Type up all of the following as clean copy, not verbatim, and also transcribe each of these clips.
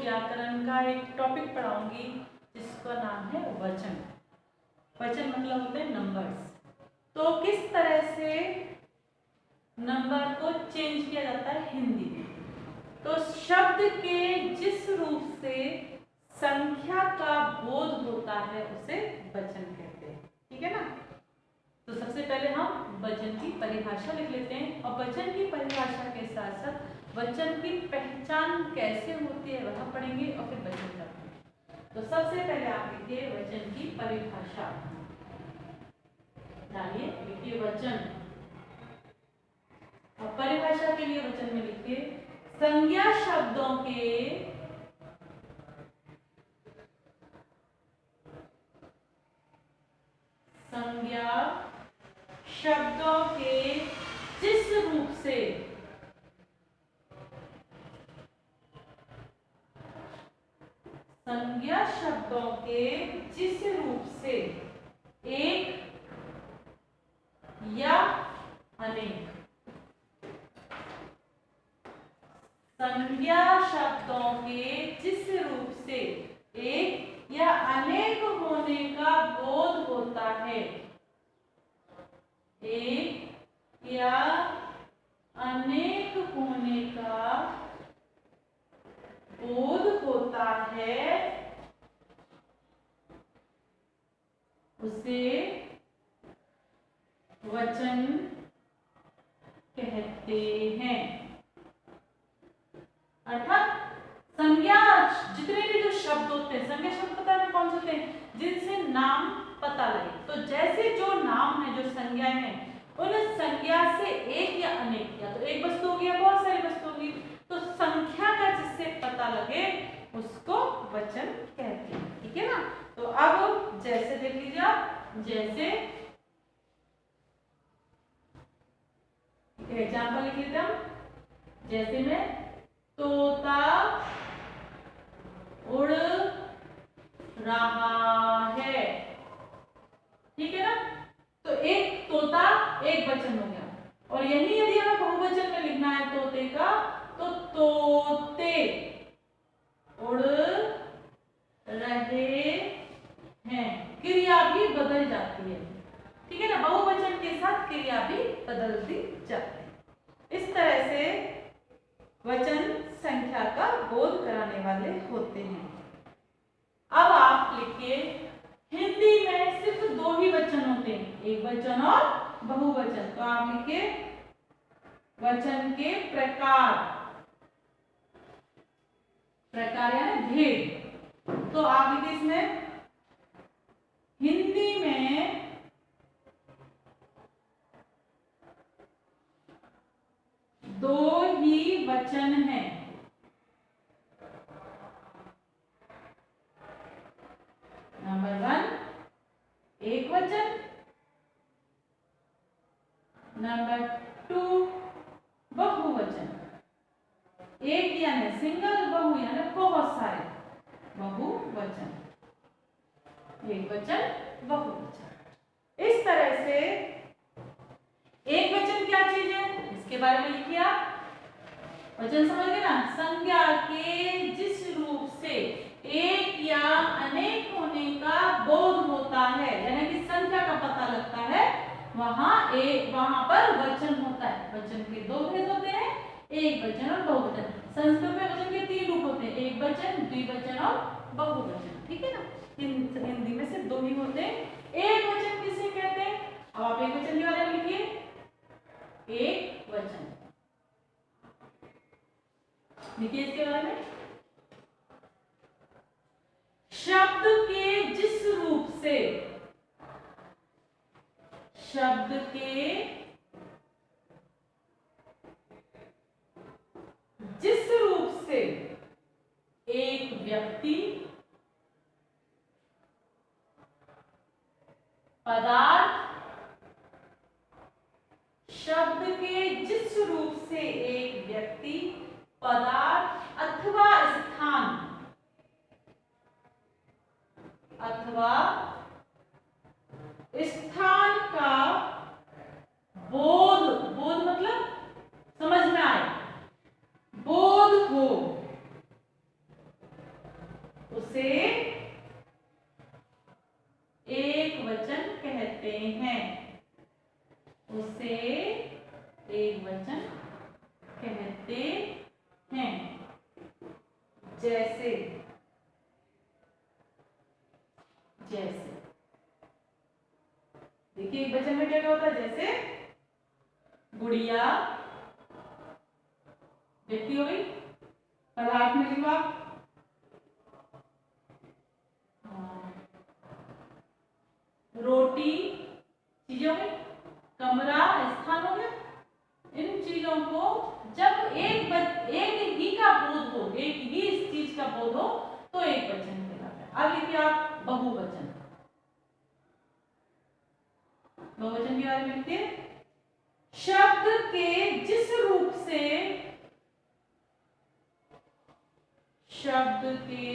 व्याकरण का एक टॉपिक पढ़ाऊंगी जिसका नाम है वचन। वचन मतलब होते हैं नंबर्स। तो किस तरह से नंबर को चेंज किया जाता है हिंदी में। तो शब्द के जिस रूप से संख्या का बोध होता है उसे वचन कहते हैं। ठीक है ना। तो सबसे पहले हम वचन की परिभाषा लिख लेते हैं और वचन की परिभाषा के साथ साथ वचन की पहचान कैसे होती है वह पढ़ेंगे और फिर वचन करेंगे। तो सबसे पहले आप लिखिए वचन की परिभाषा। डालिए, लिखिए वचन और परिभाषा के लिए वचन में लिखिए संज्ञा शब्दों के जिस रूप से संज्ञा शब्दों के जिस रूप से एक या अनेक संज्ञा शब्दों के जिस रूप से एक या अनेक होने का बोध होता है, एक या अनेक होने का बोध होता है उसे वचन कहते हैं। अर्थात संज्ञा जितने भी जो शब्द होते हैं, संज्ञा शब्द पता है कौन से होते हैं, जिनसे नाम पता लगे। तो जैसे जो नाम है, जो संज्ञाएं हैं, उन संज्ञा से एक या अनेक, या तो एक वस्तु होगी या बहुत सारी वस्तु होगी, तो संख्या का जिससे पता लगे उसको वचन कहते हैं। ठीक है ना। तो अब जैसे देख लीजिए आप, जैसे एग्जाम्पल लिख लेते हम। जैसे में तोता उड़ रहा है। ठीक है ना। तो एक तोता एक वचन हो गया। और यही यदि हमें बहुवचन में लिखना है तोते का, तो तोते उड़ रहे हैं, क्रिया भी बदल जाती है। ठीक है ना। बहुवचन के साथ क्रिया भी बदलती जाती है। इस तरह से वचन संख्या का बोध कराने वाले होते हैं। अब आप लिखिए हिंदी में सिर्फ दो ही वचन होते हैं, एक वचन और बहुवचन। तो आप लिखिए वचन के प्रकार, प्रकार यानी भेद। तो आप लिखिए इसमें हिंदी में दो ही वचन हैं। नंबर 1 एक वचन, नंबर 2 बहुवचन। एक यानी सिंगल, बहु यानी बहुत सारे, बहुवचन। एक वचन, बहुवचन। इस तरह से एक वचन क्या चीज है इसके बारे में लिखिए आप। वचन समझ गए ना। संज्ञा के जिस रूप से एक या अनेक होने का बोध होता है, यानी कि संख्या का पता लगता है, वहां पर वचन होता है। वचन के दो भेद होते हैं, एक वचन और बहुवचन। संस्कृत में वचन के 3 रूप होते हैं, एक वचन, द्विवचन और बहुवचन। ठीक है ना। हिंदी में सिर्फ दो ही होते हैं। एक वचन किसे कहते हैं? अब आप एक वचन के बारे में लिखिए। एक वचन लिखिए इसके बारे में। शब्द के जिस रूप से, शब्द के जिस रूप से एक व्यक्ति, पदार्थ, शब्द के जिस रूप से एक व्यक्ति, पदार्थ अथवा स्थान, अथवा स्थान का एक वचन कहते हैं। जैसे जैसे देखिए एक वचन में क्या क्या होता है, जैसे गुड़िया व्यक्ति हो गई, पदार्थ में लिखो आप रोटी चीजें हो गई, कमरा स्थान हो गया। इन चीजों को जब एक ही का बोध हो, एक ही इस चीज का बोध हो तो एक वचन कहलाता है। अब लिखिए आप बहुवचन। बहुवचन के बारे में लिखिए, शब्द के जिस रूप से, शब्द के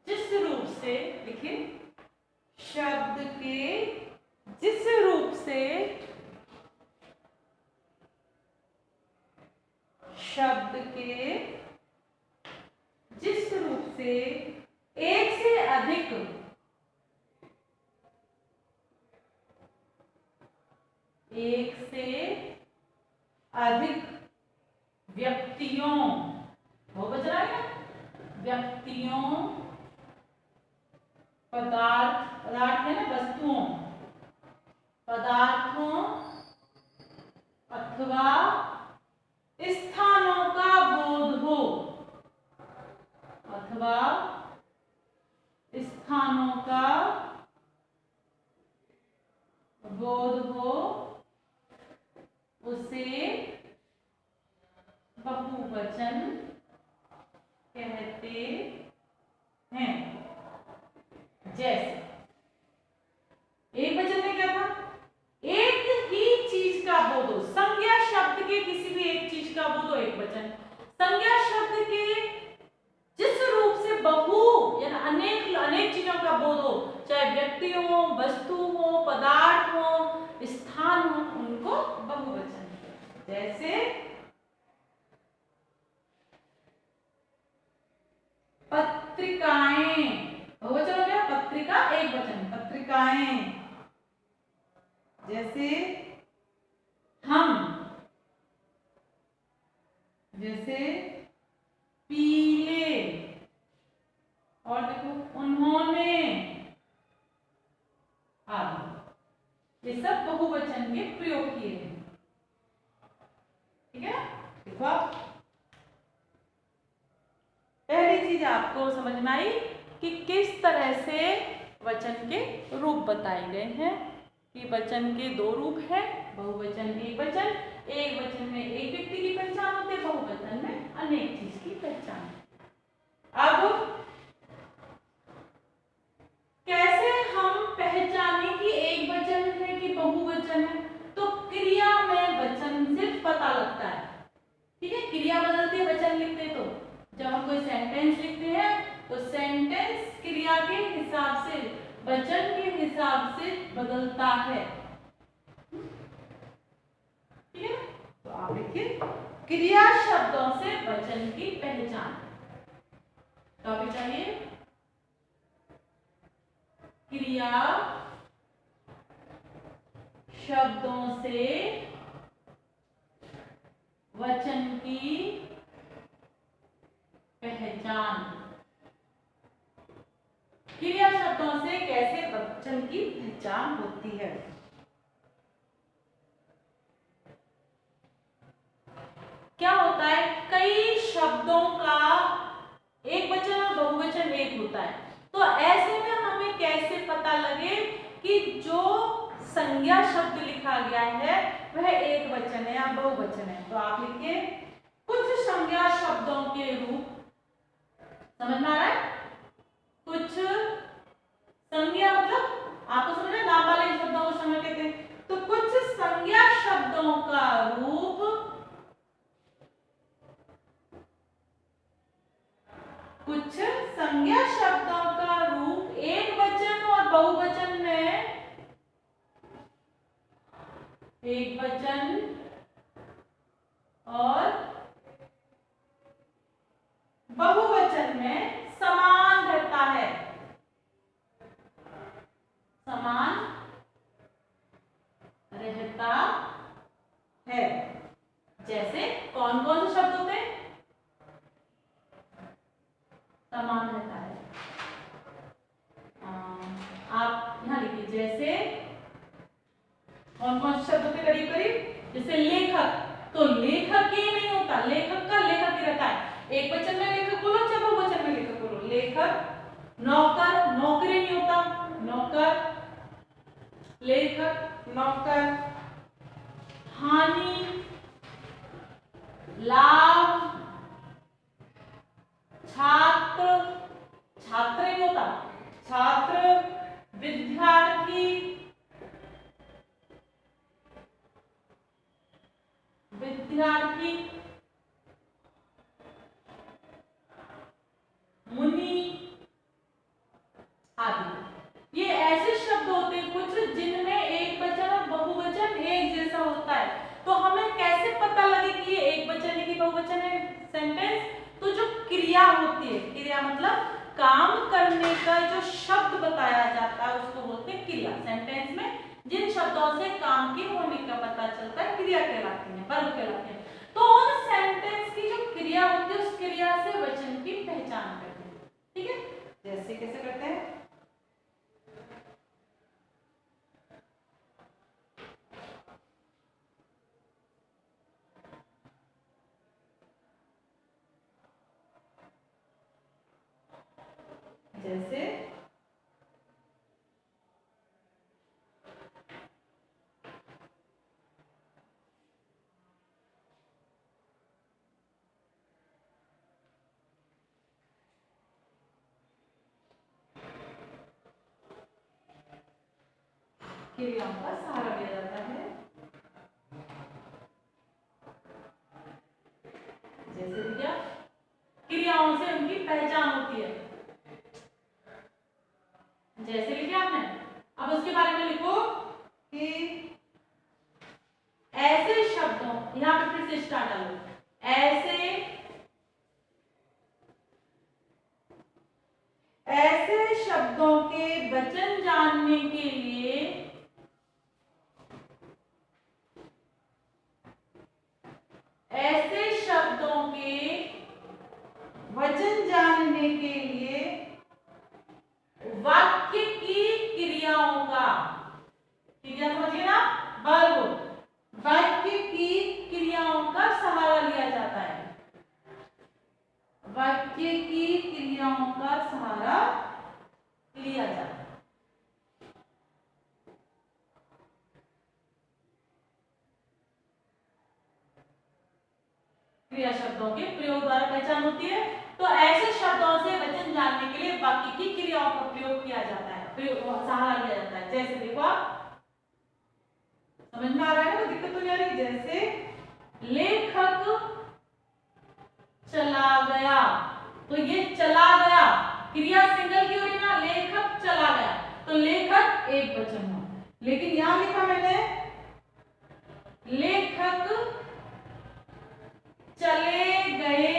जिस रूप से, लिखिए शब्द के जिस रूप से, शब्द के जिस रूप से एक से अधिक व्यक्तियों, बहुवचन आ गया, व्यक्तियों, पदार्थ है ना, वस्तुओं, पदार्थों अथवा स्थानों का बोध हो, अथवा स्थानों का बोध हो, उसे बहुवचन कहते हैं। जैसे एक वचन में क्या था, एक ही चीज का बोध हो, संज्ञा शब्द के किसी भी एक चीज का बोध हो एक वचन, संज्ञा शब्द के जिस रूप से बहु यानी अनेक चीजों का बोध हो, चाहे व्यक्ति हो, वस्तु हो, पदार्थ हो, स्थान हो, उनको बहुवचन। जैसे पत्रिकाएं, बहुवचन हो गया, पत्रिका एक वचन, पत्रिकाएं। जैसे हम, जैसे पीले, और देखो उन्होंने, आदि, ये सब बहुवचन के प्रयोग किए हैं। ठीक है, देखो आप पहली चीज आपको समझ में आई कि किस तरह से वचन के रूप बताए गए हैं कि वचन के दो रूप हैं, बहुवचन एक वचन, एक वचन में एक व्यक्ति की पहचान होती है, बहुवचन में अनेक चीज की पहचान। अब कैसे हम पहचाने कि एक वचन है कि बहुवचन है, तो क्रिया में वचन से पता लगता है। ठीक है, क्रिया बदलती है वचन लिखते, तो जब हम कोई सेंटेंस लिखते हैं तो सेंटेंस क्रिया के हिसाब से, वचन के हिसाब से बदलता है। ठीक है, तो आप लिखिए क्रिया शब्दों से वचन की पहचान। टॉपिक चाहिए क्रिया शब्दों से वचन की पहचान। क्रिया शब्दों से कैसे वचन की पहचान होती है। क्या होता है, कई शब्दों का एक वचन और बहुवचन एक होता है, तो ऐसे में हमें कैसे पता लगे कि जो संज्ञा शब्द लिखा गया है वह एक वचन है या बहुवचन है। तो आप लिखिए कुछ संज्ञा शब्दों के रूप, समझ में आ रहा है, कुछ संज्ञा मतलब आपको समझ में, नाम वाले शब्दों को संज्ञा कहते हैं, तो कुछ संज्ञा शब्दों का रूप, कुछ संज्ञा शब्दों का रूप एक वचन और बहुवचन में, एक वचन और बहुवचन में समान रहता है, समान कौन कौन से शब्दों के करीब करीब? जैसे लेखक, तो लेखक ही नहीं होता, लेखक का लेखक ही रहता है। एक वचन में लेखक बोलो चाहे बहुवचन में लेखक बोलो, लेखक। नौकर, नौकरी नहीं होता, नौकर, लेखक, नौकर। हानि, लाभ, छात्र, छात्र नहीं होता, छात्र, विद्यार्थी, विद्यार्थी, मुनि आदि। ये ऐसे शब्द होते हैं कुछ जिनमें एक वचन और बहुवचन एक जैसा होता है। तो हमें कैसे पता लगे कि ये एक वचन है कि बहुवचन है सेंटेंस? तो जो क्रिया होती है, क्रिया मतलब काम करने का जो शब्द बताया जाता है उसको बोलते हैं क्रिया। सेंटेंस में जिन शब्दों से काम के होने का पता चलता है क्रिया कहलाती है, वर्ब कहलाते हैं। तो उन सेंटेंस की जो क्रिया होती है उस क्रिया से वचन की पहचान करते हैं। ठीक है, जैसे कैसे करते हैं? जैसे क्रियाओं का सहारा लिया जाता है। जैसे क्या क्रियाओं से उनकी पहचान होती है। जैसे लिखा आपने, अब उसके बारे में लिखो कि ऐसे शब्दों, यहां पे फिर से स्टार्ट डालो, ऐसे शब्दों के वचन जानने के लिए ऐसे शब्दों के वचन जानने के लिए वाक्य की क्रियाओं का, क्रिया समझिए ना, वर्ब, वाक्य की क्रियाओं का सहारा लिया जाता है। वाक्य की क्रियाओं का सहारा लिया जाता है। क्रिया शब्दों के प्रयोग द्वारा पहचान होती है। तो ऐसे शब्दों से वचन जानने के लिए वाक्य की क्रियाओं का प्रयोग किया जाता है, प्रयोग सहारा लिया जाता है। जैसे देखो, आप समझ में आ रहा है ना, कोई दिक्कत तो नहीं आ रही? जैसे लेखक चला गया, तो ये चला गया क्रिया सिंगल की हुई ना, लेखक चला गया, तो लेखक एक वचन हुआ। लेकिन यहां लिखा मैंने लेखक चले गए,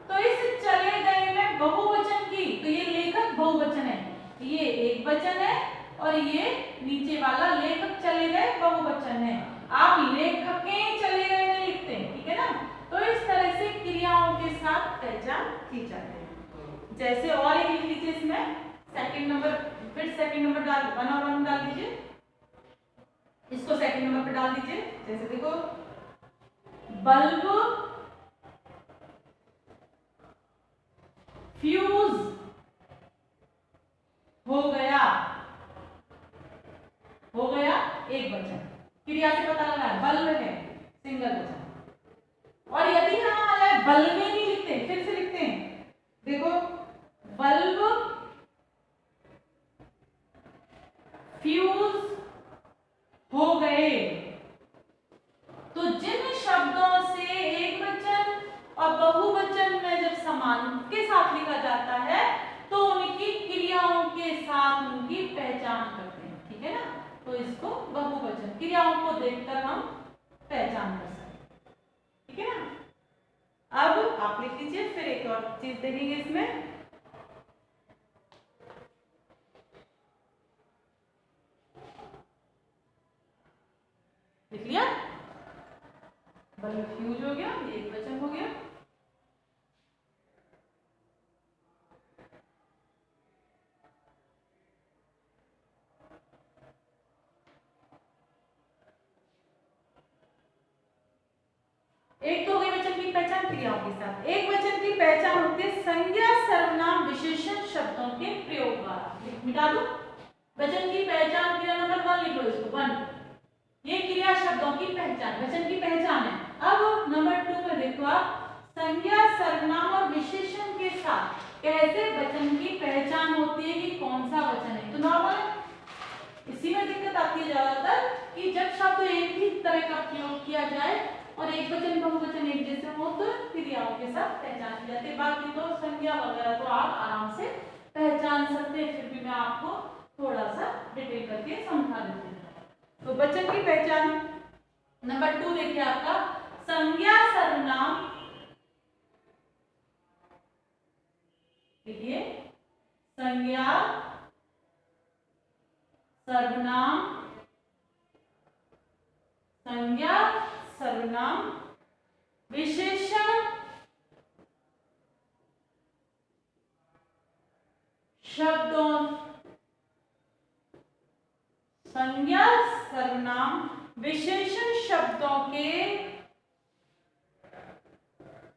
तो इस चले गए में बहुवचन की, तो ये लेखक बहुवचन है, ये एक वचन है, और ये नीचे वाला लेखक चले गए बहुवचन है। आप लेखकें चले गए नहीं लिखते, ठीक है ना? तो इस तरह से क्रियाओं के साथ पहचान की जाती है। जैसे और एक लिख लीजिए इसमें, सेकंड नंबर, फिर सेकंड नंबर डाल, 1 और 1 डाल दीजिए, इसको सेकंड नंबर पे डाल दीजिए। जैसे देखो, बल्ब फ्यूज हो गया, हो गया एक वचन, क्रिया से पता लगा है बल्ब है सिंगल वचन। और यदि हम बल्ब नहीं लिखते, फिर से लिखते हैं, देखो बल्ब फ्यूज हो गए, तो जिन शब्दों से एक वचन और बहुवचन में जब समान के साथ लिखा जाता है तो उनकी क्रियाओं के साथ उनकी पहचान करते हैं, ठीक है ना? तो इसको बहुवचन, क्रियाओं को देखकर हम पहचान कर सकते हैं, ठीक है ना? अब आप लिख लीजिए, फिर एक और चीज देखेंगे इसमें, लिख लिया, बल्ब फ्यूज हो गया, ये एक वचन हो गया। एक तो हो गई वचन की पहचान क्रियाओं के साथ। एक वचन की पहचान होती है संज्ञा सर्वनाम विशेषण शब्दों के प्रयोग द्वारा। मिटा दो, वचन की पहचान क्रिया नंबर 1 लिखो इसको 1। ये क्रिया शब्दों की पहचान, वचन की पहचान है। अब नंबर 2 में देखो आप, संज्ञा सर्वनाम और विशेषण के साथ कैसे वचन की पहचान होती है कि कौन सा वचन है। तो नॉर्मल है, इसी में दिक्कत आती है ज्यादातर कि जब शब्द एक ही तरह का प्रयोग किया जाए और एक वचन बहुवचन एक जैसे हो तो क्रियाओं के साथ पहचान की जाती है। बाकी तो संज्ञा वगैरह तो आप आराम से पहचान सकते हैं, फिर भी मैं आपको थोड़ा सा डिटेल करके समझा देती हूँ। तो वचन की पहचान नंबर 2 देखिए आपका, संज्ञा सर्वनाम, देखिए संज्ञा सर्वनाम, संज्ञा सर्वनाम विशेषण शब्दों, संज्ञा सर्वनाम विशेषण शब्दों के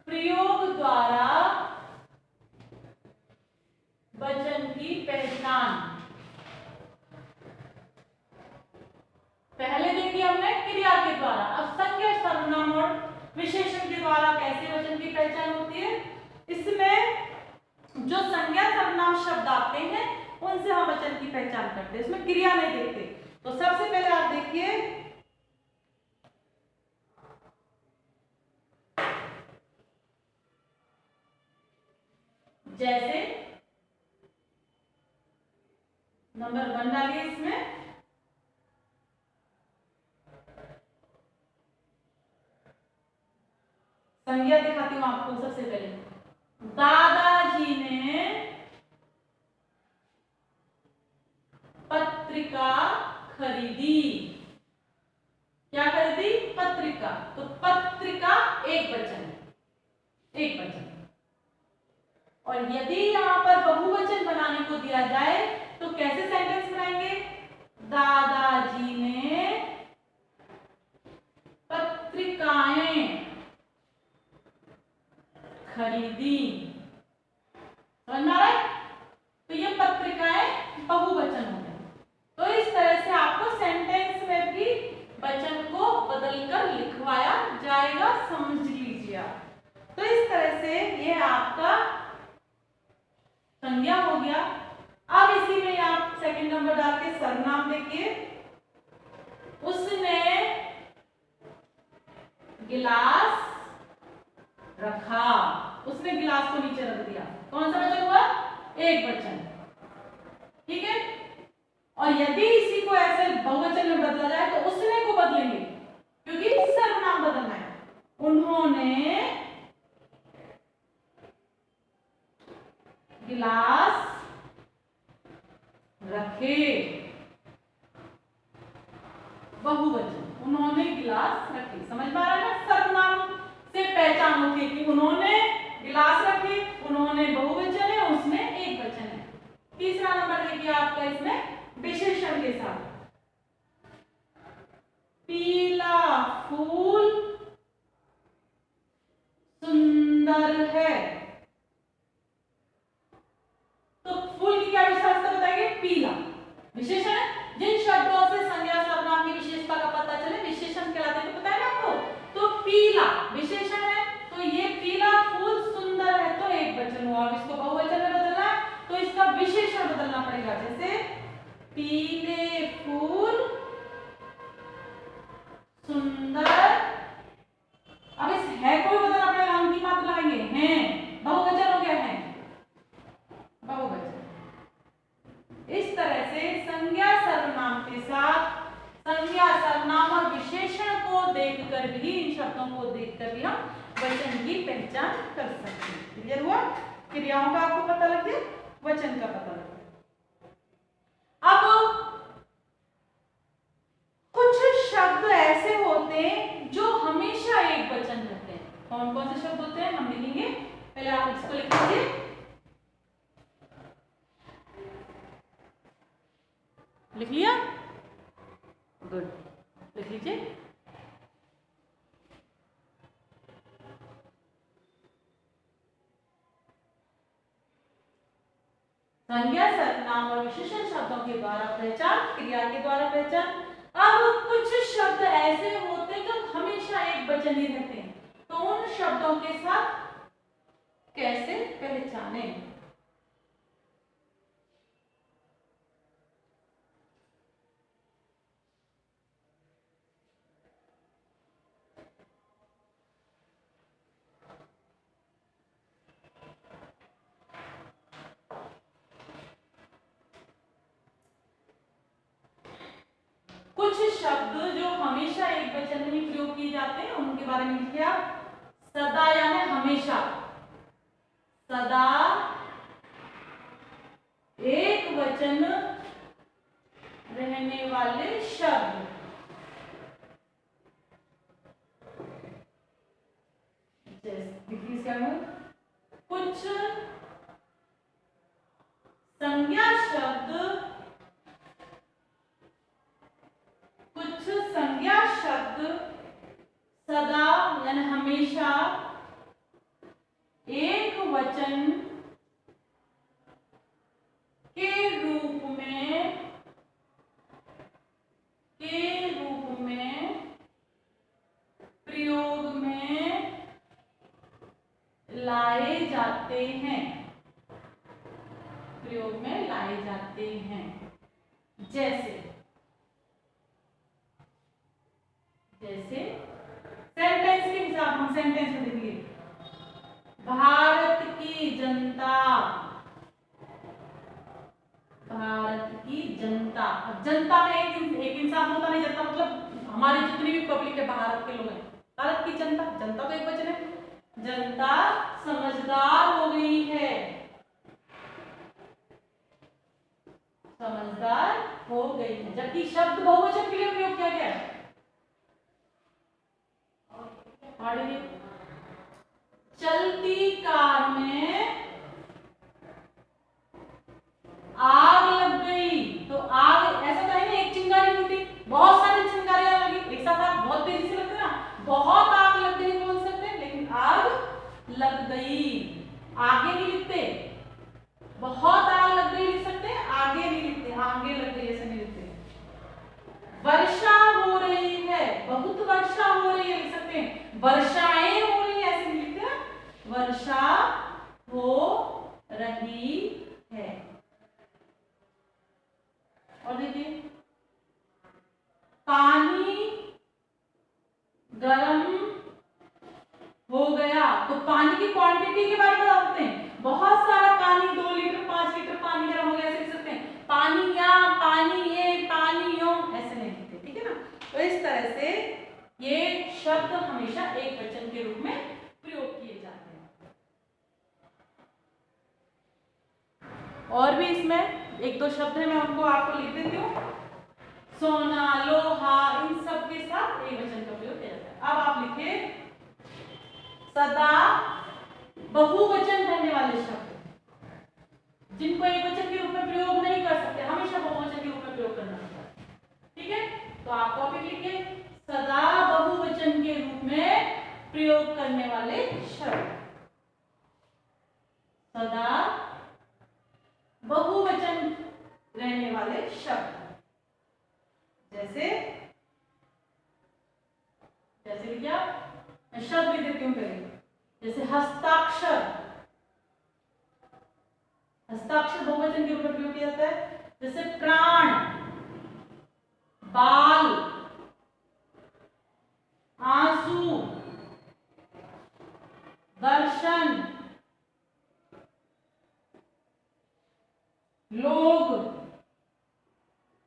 प्रयोग द्वारा वचन की पहचान। पहले देखिए हमने क्रिया के द्वारा, अब संज्ञा सर्वनाम और विशेषण के द्वारा कैसे वचन की पहचान होती है। इसमें जो संज्ञा सर्वनाम शब्द आते हैं उनसे हम वचन की पहचान करते हैं, इसमें क्रिया नहीं देखते। तो सबसे पहले आप देखिए, जैसे नंबर 1 डालिए इसमें, संज्ञा दिखाती हूं आपको। सबसे पहले दादाजी ने पत्रिका खरीदी। क्या खरीदी? पत्रिका। तो पत्रिका एक वचन है, एक वचन। और यदि यहां पर बहुवचन बनाने को दिया जाए तो कैसे सेंटेंस बनाएंगे? दादाजी ने पत्रिकाएं खरीदी। समझ में आ रहा है? तो ये पत्रिकाएं बहुवचन हो गए। तो इस तरह से आपको सेंटेंस में भी वचन को बदलकर लिखवाया जाएगा, समझ लीजिए आप। तो इस तरह से ये आपका संज्ञा हो गया। अब इसी में आप सेकंड नंबर डाल के सर्वनाम देखिए, उसने गिलास रखा। उसने गिलास को नीचे रख दिया। कौन सा वचन हुआ? एक वचन। ठीक है। और यदि इसी को ऐसे बहुवचन में बदला जाए तो उसने को बदलेंगे, क्योंकि सर्वनाम बदलना है। उन्होंने गिलास रखे, बहुवचन, उन्होंने गिलास रखे। समझ में आ रहा है ना? सर्वनाम से पहचान होती है कि उन्होंने गिलास रखे, उन्होंने बहुवचन है, उसने एक वचन है। तीसरा नंबर देखिए आपका इसमें विशेषण के साथ, पीला फूल सुंदर है। तो फूल की क्या विशेषता बताएंगे? पीला। विशेषण है, जिन शब्दों से संज्ञा सर्वनाम की विशेषता का पता चले विशेषण कहलाते हैं। तो पता है ना आपको? तो पीला विशेषण है, तो ये पीला फूल सुंदर है तो एक वचन हुआ। अब इसको बहुवचन में बदलना है तो इसका विशेषण बदलना पड़ेगा। जैसे पीले फूल सुंदर। अब इस है को भी बदलना पड़ेगा, हम की मात्रा लगाएंगे हैं, बहुवचन हो गया है, बहुवचन। इस तरह से संज्ञा सर्वनाम के साथ संज्ञा सर्वनाम और विशेषण को देखकर भी, इन शब्दों को देखकर भी हम वचन की पहचान कर सकते हैं। क्लियर हुआ? क्रियाओं का आपको पता लग गया, वचन का पता लग गया। अब कुछ शब्द ऐसे होते हैं जो हमेशा एक वचन रहते हैं। कौन कौन से शब्द होते हैं हम लिखेंगे, पहले आप इसको लिख लीजिए। लिख लिया? गुड, लिख लीजिए। संज्ञा, सर्वनाम और विशेषण शब्दों के द्वारा पहचान, क्रिया के द्वारा पहचान। अब कुछ शब्द ऐसे होते हैं जो हमेशा एक वचन ही रहते हैं, तो उन शब्दों के साथ कैसे पहचाने। कुछ शब्द जो हमेशा एक वचन में ही प्रयोग किए जाते हैं उनके बारे में लिखिए आप। सदा यानी हमेशा, सदा एक वचन रहने वाले शब्द। देखिए क्या है, कुछ संज्ञा शब्द, कुछ संज्ञा शब्द सदा यानी हमेशा एक वचन के रूप में प्रयोग में लाए जाते हैं, प्रयोग में लाए जाते हैं। जैसे सेंटेंस के हिसाब, हम सेंटेंस में देखिए, भारत की जनता, भारत की जनता। अब जनता में एक इंसान होता नहीं, जनता मतलब हमारी जितनी भी पब्लिक है, भारत के लोग हैं, भारत की जनता, जनता तो एक वचन है। जनता समझदार हो गई है, समझदार हो गई है, जबकि शब्द बहुवचन के लिए प्रयोग किया गया है। चलती कार में आग लग गई, तो आग ऐसा तो है ना, एक चिंगारी फूटी, बहुत सारी चिंगारियां लगी एक साथ, आग बहुत तेजी से लगती है ना, बहुत आग लग गई बोल सकते हैं, लेकिन आग लग गई आगे नहीं लिखते, बहुत आग लग गई लिख सकते हैं, आगे नहीं लिखते, आगे लग गई ऐसे नहीं लिखते। वर्षा हो रही है, बहुत वर्षा हो रही है लिख सकते हैं, वर्षाएं हो रही है ऐसे नहीं लिखते हैं, वर्षा हो रही है। और देखिए, पानी गर्म हो गया, तो पानी की क्वांटिटी के बारे में बताते हैं, बहुत सारा पानी, 2 लीटर 5 लीटर पानी गर्म हो गया ऐसे लिख सकते हैं, पानी या पानी ये पानी यो ऐसे नहीं लिखते, ठीक है ना। तो इस तरह से ये शब्द हमेशा एक वचन के रूप में प्रयोग किए जाते हैं। और भी इसमें 1-2 शब्द है, मैं उनको आपको लिख देती हूँ। सोना, लोहा, इन सब के साथ एक वचन का प्रयोग किया जाता है। अब आप लिखिए, सदा बहुवचन रहने वाले शब्द जिनको एक वचन के रूप में प्रयोग नहीं कर सकते, हमेशा बहुवचन के रूप में प्रयोग करना होता है, ठीक है। तो आप टॉपिक लिखिए, सदा बहुवचन के रूप में प्रयोग करने वाले शब्द, सदा बहुवचन रहने वाले शब्द। जैसे क्या, मैं शब्द भी देती हूँ पहले, जैसे हस्ताक्षर, हस्ताक्षर बहुवचन के रूप में प्रयोग किया जाता है। जैसे प्राण, बाल, आंसू, दर्शन, लोग,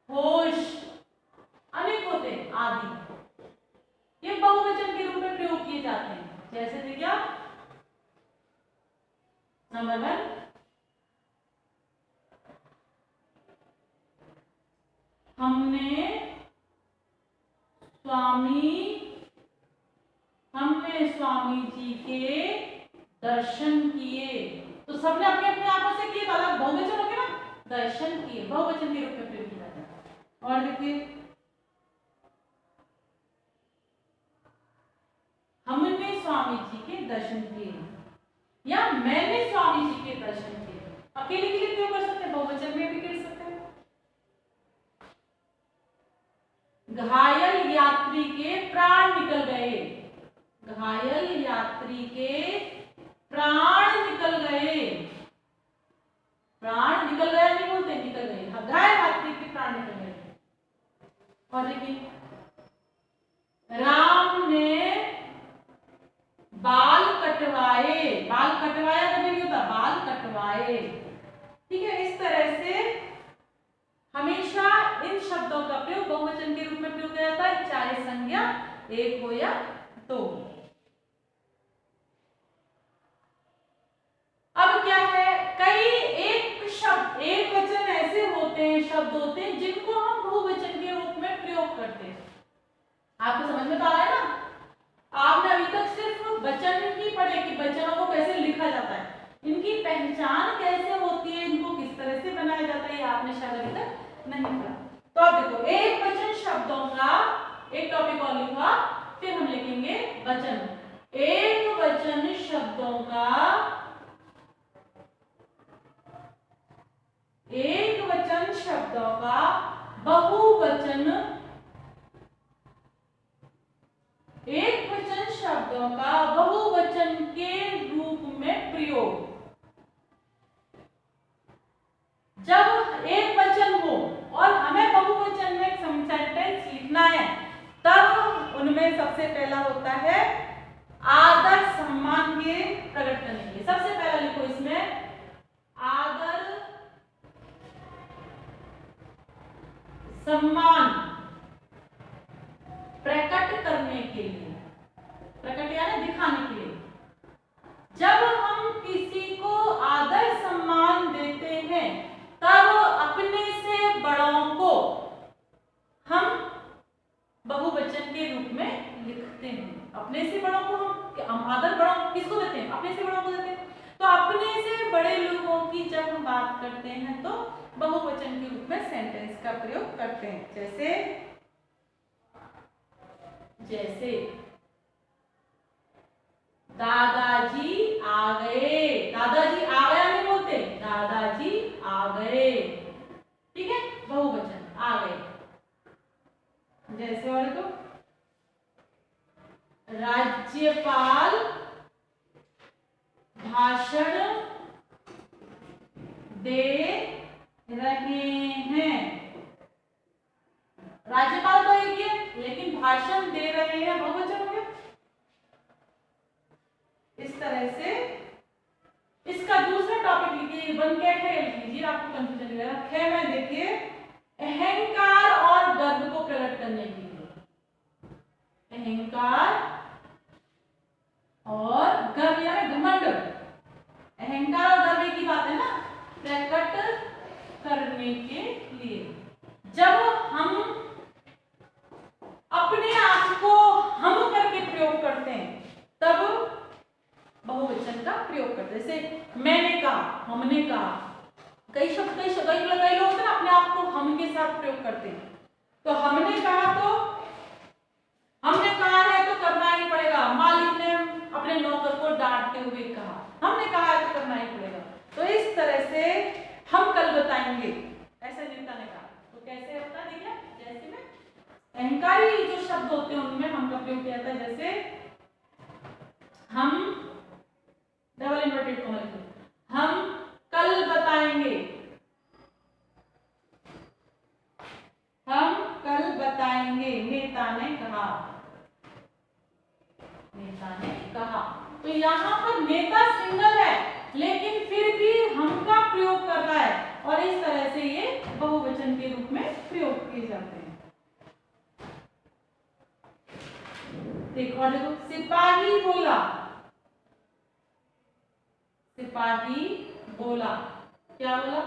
होश, अनेक होते हैं आदि, ये बहुवचन के रूप में प्रयोग किए जाते हैं। जैसे देखिए, नंबर 1, हमने स्वामी जी के दर्शन किए, तो सबने अपने अपने आंखों से किए, तो अलग बहुवचन हो गया ना, दर्शन किए बहुवचन के रूप में प्रयोग किया जाता है। और देखिए, हमने स्वामी जी के दर्शन किए या मैंने स्वामी जी के दर्शन किए, अब अकेले के लिए प्रयोग कर सकते हैं, बहुवचन में भी कर सकते हैं। घायल यात्री के प्राण निकल गए, घायल यात्री के प्राण निकल गए, प्राण निकल गया नहीं बोलते, निकल गए, घायल यात्री के प्राण निकल गए। और देखिए राम ने बाल कटवाए, बाल कटवाया कभी नहीं होता, बाल कटवाए। ठीक है, इस तरह से हमेशा इन शब्दों का प्रयोग बहुवचन के रूप में प्रयोग किया जाता है, चाहे संज्ञा एक हो या दो। अब क्या है, कई एक शब्द एक वचन ऐसे होते हैं, शब्द होते हैं जिनको हम बहुवचन के रूप में प्रयोग करते हैं। आपको समझ में तो आ रहा है ना? आपने अभी तक सिर्फ वचन ही पढ़े कि वचनों को कैसे लिखा जाता है, इनकी पहचान कैसे होती है, इनको किस तरह से बनाया जाता है, ये आपने शायद अभी तक नहीं पढ़ा। तो अब देखो, एक वचन शब्दों का एक टॉपिक और लिखा, फिर हम लिखेंगे वचन। एक वचन शब्दों का, एक वचन शब्दों का बहुवचन, एक वचन शब्दों का बहुवचन के रूप में प्रयोग। जब एक वचन हो और हमें बहुवचन में एक सेंटेंस लिखना है, तब उनमें सबसे पहला होता है आदर सम्मान के प्रकट करने के लिए। सबसे पहला लिखो इसमें आदर सम्मान प्रकट करने के लिए, प्रकट यानी दिखाने के लिए। जब हम किसी को आदर सम्मान देते हैं, तब अपने से बड़ों को हम बहुवचन के रूप में लिखते हैं। अपने से बड़ों को हम आदर बड़ों किसको देते हैं? अपने से बड़ों को देते हैं। तो अपने से बड़े लोगों की जब हम बात करते हैं तो बहुवचन के रूप में सेंटेंस का प्रयोग करते हैं। जैसे जैसे दादाजी आ गए, दादाजी आ गया नहीं बोलते, दादाजी आ गए। ठीक है, बहुवचन आ गए। जैसे और तो राज्यपाल भाषण दे रहे हैं, राज्यपाल तो एक ही है लेकिन भाषण दे रहे हैं बहुवचन हो गया। इस तरह से इसका दूसरा टॉपिक लिखिए, वन कैट है लिख लीजिए, आपको कंफ्यूजन नहीं रहेगा। खे में देखिए अहंकार और गर्व को प्रकट करने के लिए, अहंकार और गर्व यानी घमंड, अहंकार और गर्व की बात है ना, प्रकट करने के लिए। जब हम अपने आप को हम करके प्रयोग करते हैं, तब बहुवचन का प्रयोग करते हैं। जैसे मैंने कहा, हमने कहा, कई शब्द कई लोग होते हैं ना अपने आप को हम के साथ प्रयोग करते हैं। तो हमने कहा, तो हमने कहा है तो करना ही पड़ेगा। मालिक ने अपने नौकर को डांटते हुए कहा, हमने कहा है तो करना ही पड़ेगा। तो इस तरह से हम कल बताएंगे, ऐसे नेता ने कहा। तो कैसे होता है देखिए, जैसे में अहंकारी जो शब्द होते हैं उनमें हम का प्रयोग किया जाता है। जैसे हम डबल इन्वर्टेड कॉमा लिखो, हम कल बताएंगे, हम कल बताएंगे, नेता ने कहा, नेता ने कहा। तो यहाँ पर नेता सिंगल है लेकिन फिर भी हम का प्रयोग कर रहा है, और इस तरह से ये बहुवचन के रूप में प्रयोग किए जाते हैं। देखो देखो, सिपाही बोला, सिपाही बोला, क्या बोला?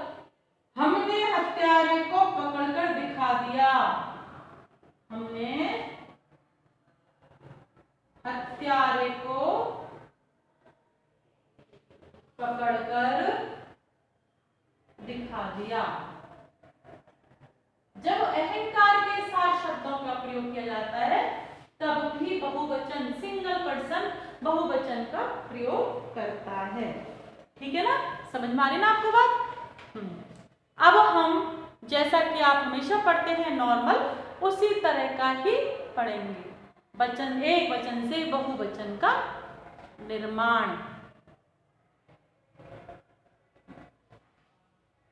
हमने हत्यारे को पकड़कर दिखा दिया, हमने हत्यारे को पकड़कर दिखा दिया। जब अहंकार के साथ शब्दों का प्रयोग किया जाता है, तब भी बहुवचन, सिंगल पर्सन बहुवचन का प्रयोग करता है। ठीक है ना, समझ में आ रही ना आपको बात? अब हम जैसा कि आप हमेशा पढ़ते हैं नॉर्मल, उसी तरह का ही पढ़ेंगे। वचन, एक वचन से बहुवचन का निर्माण।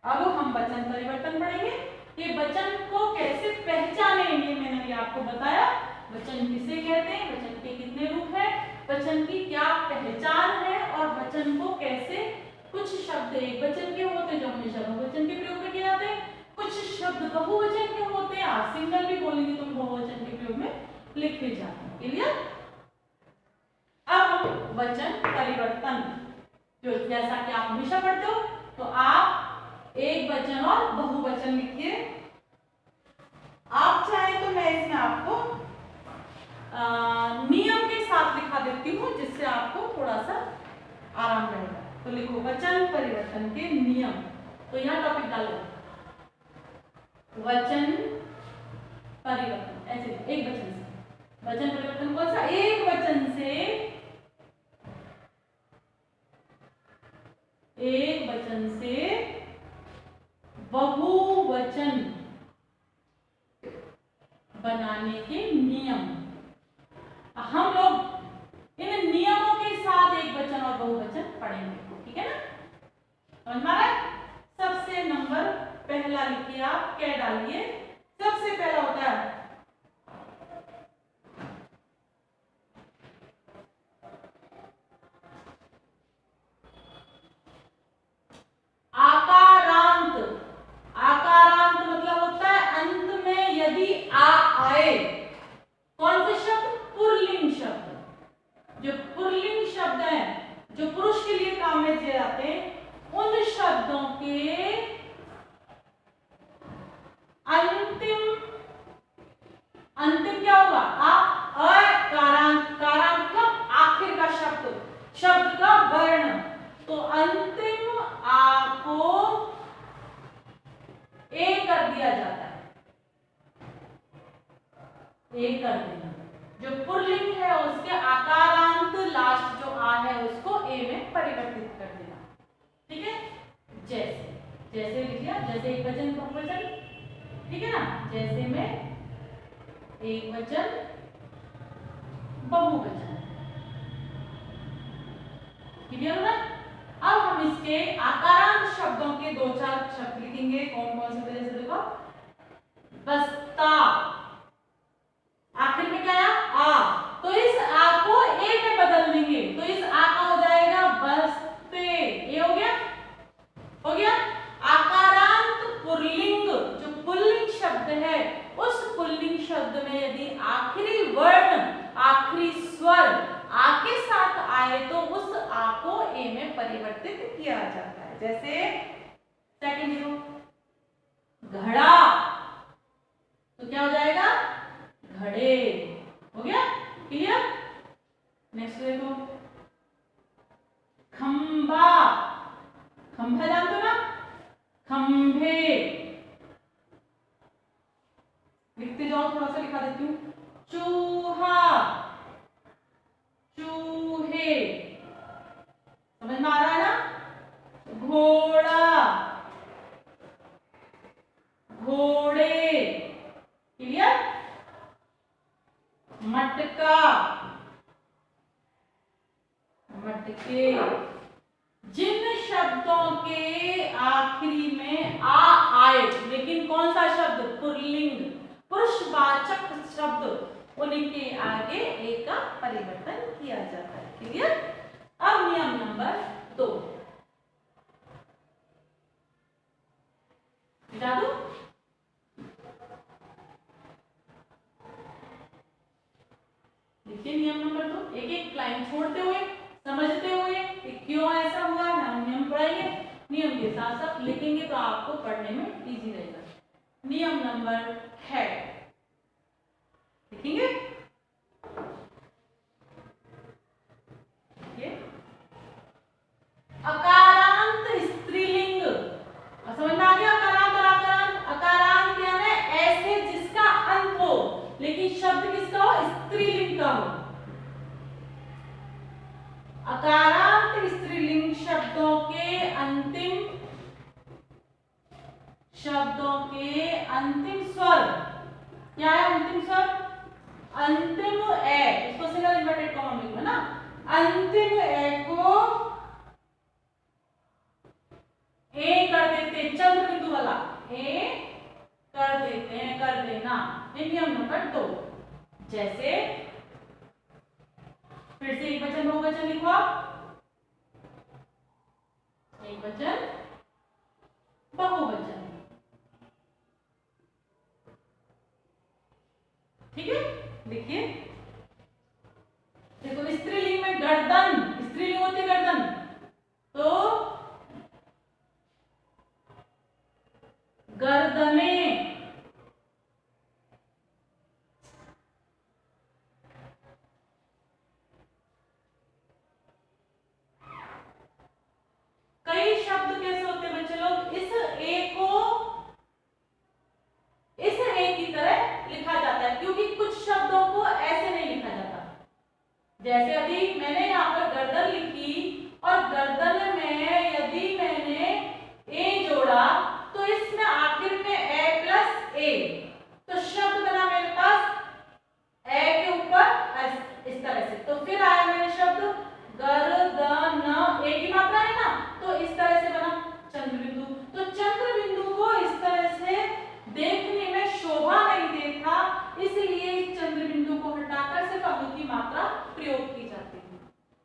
अब हम वचन परिवर्तन पढ़ेंगे कि वचन को कैसे पहचाने। ये मैंने भी आपको बताया, वचन किसे कहते हैं, वचन के कितने रूप हैं, वचन की क्या पहचान है, और वचन को कैसे, कुछ शब्द एक वचन के होते हैं जो हमेशा बहुवचन के प्रयोग में किए जाते हैं, कुछ शब्द बहुवचन के होते हैं, आप सिंगल भी बोलेंगे तो बहुवचन के प्रयोग में लिखे जाते हैं। क्लियर? अब हम वचन परिवर्तन, जो जैसा कि आप हमेशा पढ़ते हो, तो आप एक वचन और बहुवचन लिखिए। आप चाहे तो मैं इसमें आपको नियम के साथ लिखा देती हूँ, जिससे आपको थोड़ा सा आराम रहेगा। तो लिखो वचन परिवर्तन के नियम। तो यहाँ टॉपिक डालो वचन परिवर्तन, ऐसे एक वचन से। वचन परिवर्तन कौन सा? एक वचन से, एक वचन से बहुवचन बनाने के नियम। हम लोग इन नियमों के साथ एक वचन और बहुवचन पढ़ेंगे, ठीक है ना? समझ में आ रहा है? सबसे नंबर पहला लिखिए, आप क्या डालिए? सबसे पहला होता है आकारांत। आकारांत मतलब होता है अंत में यदि आ आए। कौन से शब्द? पुल्लिंग शब्द। जो पुल्लिंग शब्द है, जो पुरुष के लिए काम में दिए जाते हैं, उन शब्दों के अंतिम, अंतिम क्या होगा? अकारांत। कारांत का आखिर का शब्द, शब्द का वर्ण। तो अंतिम आ को ए कर दिया जाता है, ए कर देना। जो पुल्लिंग है उसके आकारांत लास्ट जो आ है उसको ए में परिवर्तित कर देना, ठीक है? जैसे, जैसे लिख लिया, जैसे एक वचन बहुवचन, ठीक है ना? जैसे में एक वचन बहुवचन। क्लियर हो रहा है? अब हम इसके आकारांत शब्दों के दो चार शब्द लिखेंगे। कौन कौन से? तरह से देखो, बस्ता, आखिर में क्या आया? आ। तो इस आ को ए में बदल देंगे, तो इस आ का हो जाएगा बस्ते। ये हो गया, हो गया। आकारांत पुल्लिंग, जो पुल्लिंग शब्द है, उस पुल्लिंग शब्द में यदि आखिरी वर्ण, आखिरी स्वर आ के साथ आए तो उस आ को ए में परिवर्तित किया जाता है। जैसे सेकंड देखो, घड़ा, तो क्या हो जाएगा? घड़े। हो गया? क्लियर? नेक्स्ट देखो, खंबा। खंभा जानते हो ना? खंभे। लिखते जाओ, थोड़ा सा लिखा देती हूँ। चूहा, चूहे। समझ में आ रहा है ना? घोड़ा, घोड़े। क्लियर? मटका, मटके। जिन शब्दों के आखिरी में आ आए, लेकिन कौन सा शब्द? पुल्लिंग, पुरुषवाचक शब्द, उनके आगे ए का परिवर्तन किया जाता है। क्लियर? अब नियम नंबर 2 मिटा दो। देखिए नियम नंबर 2, एक एक लाइन छोड़ते हुए, समझते हुए कि क्यों ऐसा हुआ है, हम नियम पढ़ाएंगे। नियम के साथ साथ लिखेंगे तो आपको पढ़ने में इजी रहेगा। नियम नंबर 6 लिखेंगे। अकारांत स्त्रीलिंग, समझ में आ गया? अकारांत और अकारांत। अकारांत यानी ऐसे जिसका अंत हो, लेकिन शब्द किसका हो? स्त्रीलिंग का हो। अकारांत स्त्रीलिंग शब्दों के अंतिम शब्दों के अंतिम स्वर, क्या है अंतिम स्वर? अंतिम ए, इसको सिंगल इन्वर्टेड कॉमा में लिखो ना, अंतिम ए को ए कर देते, चंद्र बिंदु वाला ए कर देते हैं, कर देना। नियम नंबर 2, जैसे फिर से एक वचन बहुवचन लिखो आप, एक वचन बहुवचन, ठीक है। देखिए, देखो स्त्रीलिंग में गर्दन, स्त्रीलिंग होती है गर्दन, तो गर्दने, कई शब्द कैसे होते हैं बच्चे लोग, इस ए को इस ए की तरह लिखा जाता है, क्योंकि कुछ शब्दों को ऐसे नहीं लिखा जाता। जैसे अभी मैंने यहाँ पर गर्दन लिखी, और गर्दन में यदि मैंने ए जोड़ा तो इसमें आखिर में ए प्लस ए, तो शब्द बना मेरे पास ए के ऊपर इस तरह से, तो फिर आया मेरे शब्द गर्दन, ए की मात्रा है ना, तो इस तरह से बना चंद्र बिंदु। तो चंद्र बिंदु को इस तरह से देखने में शोभा नहीं देता, इसलिए इस चंद्र बिंदु को हटाकर सिर्फ अंग की मात्रा प्रयोग की जाती है।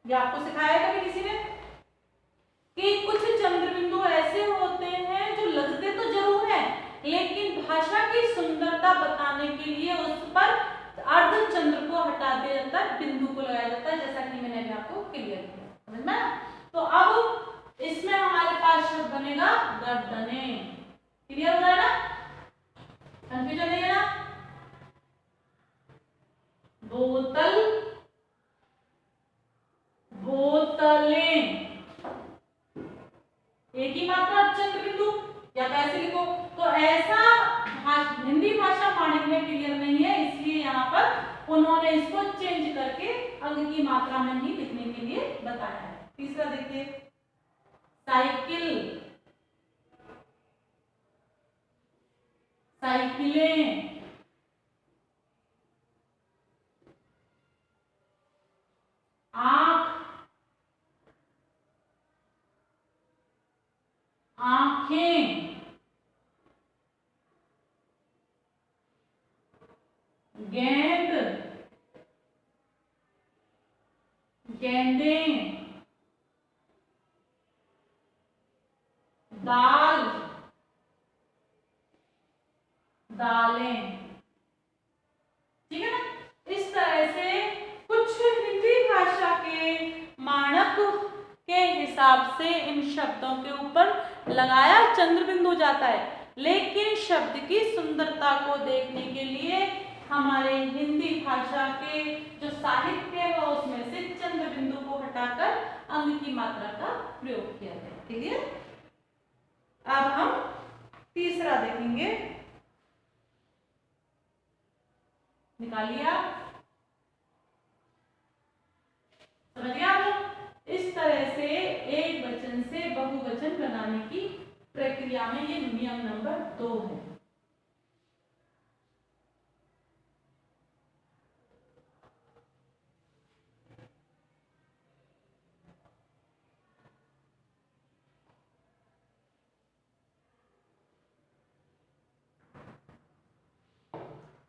ये आपको सिखाया कभी किसी ने कि कुछ चंद्र बिंदु ऐसे होते हैं जो लगते तो जरूर है, लेकिन भाषा की सुंदरता बताने के लिए उस पर अर्ध चंद्र को हटा दिया जाता है, बिंदु को लगाया जाता है, जैसा कि मैंने अभी आपको क्लियर किया, समझ में। तो अब इसमें हमारे पास शब्द बनेगा गर्दने, क्लियर हो रहा है ना, कंफ्यूजन नहीं है ना। बोतल, बोतलें, एक ही मात्रा चंद्र बिंदु, या तो ऐसे लिखो, तो ऐसा हिंदी भाषा पाणिनि में क्लियर नहीं है, इसलिए यहाँ पर उन्होंने इसको चेंज करके अंग की मात्रा में ही लिखने के लिए बताया है। तीसरा देखिए, साइकिल, साइकिलें, आंख, आंखें, गेंद, गेंदें, दाल, दालें, ठीक है ना। इस तरह से कुछ हिंदी भाषा के मानक के हिसाब से इन शब्दों के ऊपर लगाया चंद्र बिंदु जाता है, लेकिन शब्द की सुंदरता को देखने के लिए हमारे हिंदी भाषा के जो साहित्य है उसमें से चंद्र बिंदु को हटाकर अंग की मात्रा का प्रयोग किया गया, ठीक है। अब हम तीसरा देखेंगे, निकालिए आप, समझिए आप। इस तरह से एक वचन से बहुवचन बनाने की प्रक्रिया में ये नियम नंबर 2 है।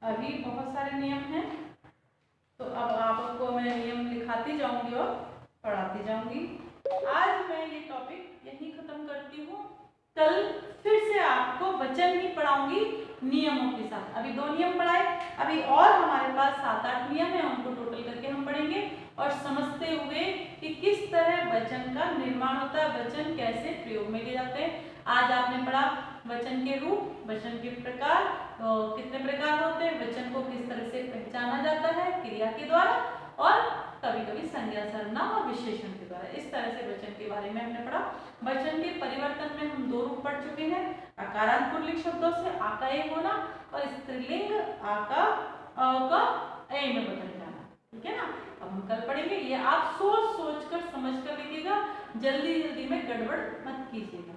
अभी बहुत सारे नियम हैं, तो अब आपको मैं नियम लिखाती जाऊंगी और पढ़ाती जाऊंगी। आज मैं ये टॉपिक यहीं खत्म करती हूँ, कल फिर से आपको वचन ही पढ़ाऊंगी नियमों के साथ। अभी 2 नियम पढ़ाए, अभी और हमारे पास 7-8 नियम है, उनको टोटल करके हम पढ़ेंगे और समझते हुए कि किस तरह वचन का निर्माण होता है, वचन कैसे प्रयोग में लिए जाते हैं। आज आपने पढ़ा वचन के रूप, वचन के प्रकार, तो कितने प्रकार होते हैं, वचन को किस तरह से पहचाना जाता है क्रिया के द्वारा, और कभी कभी संज्ञा, सर्वनाम और विशेषण के द्वारा। इस तरह से वचन के बारे में हमने पढ़ा। वचन के परिवर्तन में हम 2 रूप पढ़ चुके हैं, आकारांत पुल्लिंग शब्दों से आ का ए होना और स्त्रीलिंग आ का ए में बदल जाना, ठीक है ना। अब हम कल पढ़ेंगे, ये आप सोच सोच कर समझ कर लिखिएगा, जल्दी जल्दी में गड़बड़ मत कीजिएगा।